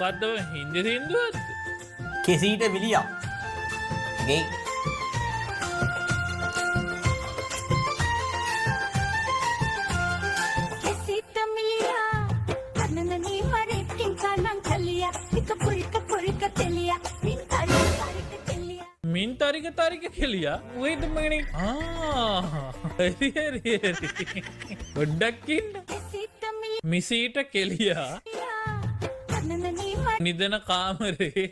මොකද්ද හින්දි සින්දුවක්ද? කෙසීට විලියම්. ගේ. මින් තරික කෙලියා වේද මගනේ හරි හරි හරි ගොඩක් ඉන්න මිසීට කෙලියා නිදන කාමරේ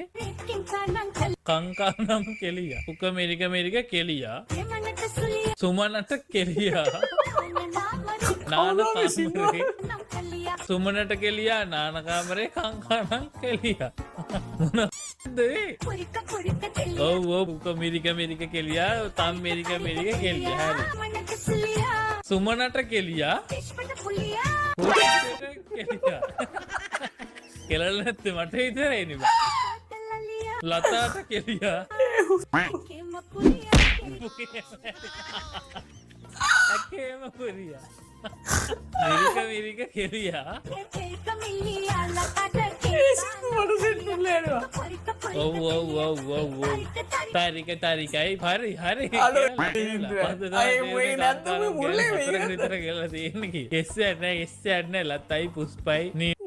කංකානම් කෙලියා උක මෙරික කෙලියා සුමනට කෙලියා නාන කාමරේ සුමනට කෙලියා නාන කාමරේ කංකානම් කෙලියා මොනවද ඔව් උක මෙරික කෙලියා තම් මෙරික කෙලියා හරි සුමනට කෙලියා කෙලියා කෙලල් නැත්තේ මට විතරයි නේ ලතාට කෙලියා අකේම පුරියා මෙරික කෙලියා ඔව් තාරිකයි හරි විතර කියලා තියෙන්නේ එස් නෑ ලතයි පුස්පයි